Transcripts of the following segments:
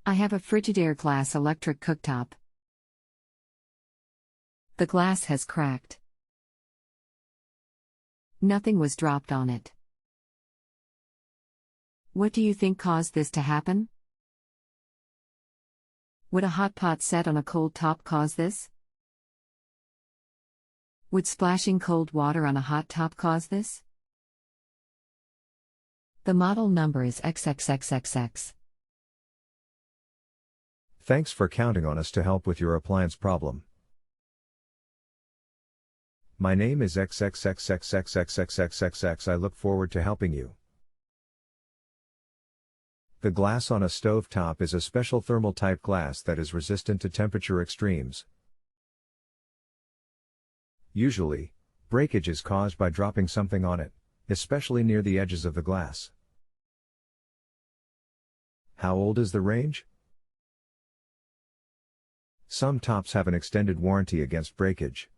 I have a Frigidaire glass electric cooktop. The glass has cracked. Nothing was dropped on it. What do you think caused this to happen? Would a hot pot set on a cold top cause this? Would splashing cold water on a hot top cause this? The model number is XXXXX. Thanks for counting on us to help with your appliance problem. My name is XXXXXX I look forward to helping you. The glass on a stove top is a special thermal type glass that is resistant to temperature extremes. Usually, breakage is caused by dropping something on it, especially near the edges of the glass. How old is the range? Some tops have an extended warranty against breakage.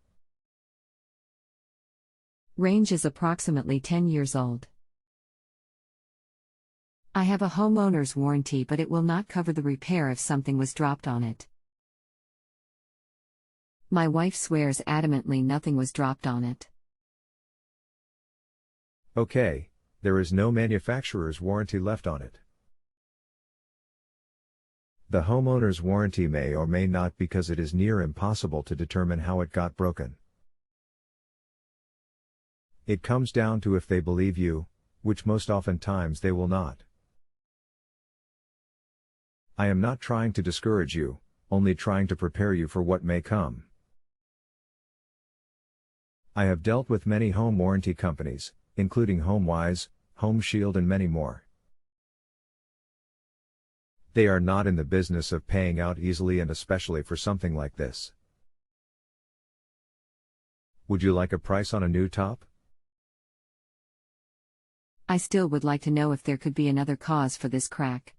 Range is approximately 10 years old. I have a homeowner's warranty, but it will not cover the repair if something was dropped on it. My wife swears adamantly nothing was dropped on it. Okay, there is no manufacturer's warranty left on it. The homeowner's warranty may or may not because it is near impossible to determine how it got broken. It comes down to if they believe you, which most often times they will not. I am not trying to discourage you, only trying to prepare you for what may come. I have dealt with many home warranty companies, including HomeWise, Home Shield and many more. They are not in the business of paying out easily, and especially for something like this. Would you like a price on a new top? I still would like to know if there could be another cause for this crack.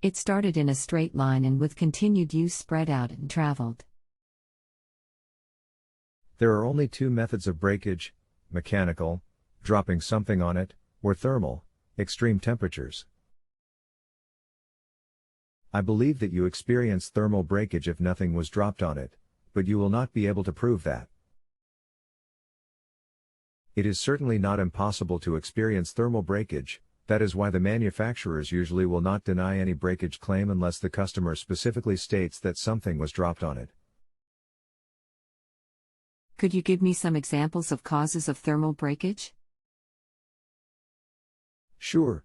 It started in a straight line and with continued use spread out and traveled. There are only two methods of breakage: mechanical, dropping something on it, or thermal, extreme temperatures. I believe that you experienced thermal breakage if nothing was dropped on it, but you will not be able to prove that. It is certainly not impossible to experience thermal breakage. That is why the manufacturers usually will not deny any breakage claim unless the customer specifically states that something was dropped on it. Could you give me some examples of causes of thermal breakage? Sure.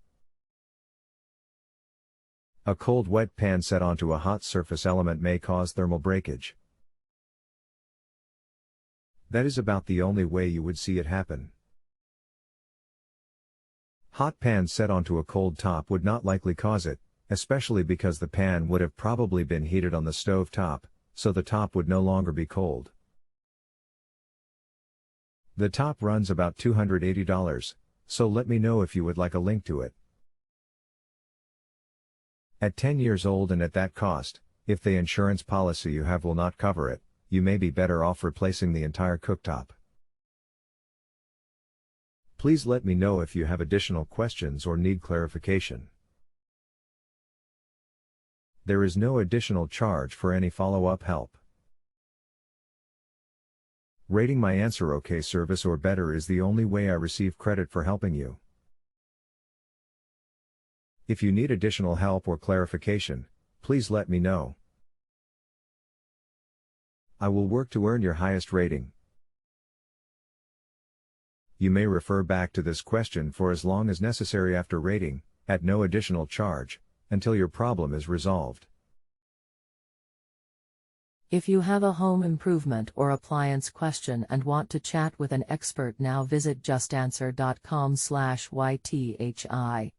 A cold wet pan set onto a hot surface element may cause thermal breakage. That is about the only way you would see it happen. Hot pan set onto a cold top would not likely cause it, especially because the pan would have probably been heated on the stove top, so the top would no longer be cold. The top runs about $280, so let me know if you would like a link to it. At 10 years old and at that cost, if the insurance policy you have will not cover it, you may be better off replacing the entire cooktop. Please let me know if you have additional questions or need clarification. There is no additional charge for any follow-up help. Rating my answer OK service or better is the only way I receive credit for helping you. If you need additional help or clarification, please let me know. I will work to earn your highest rating. You may refer back to this question for as long as necessary after rating, at no additional charge, until your problem is resolved. If you have a home improvement or appliance question and want to chat with an expert now, visit JustAnswer.com/YTHI.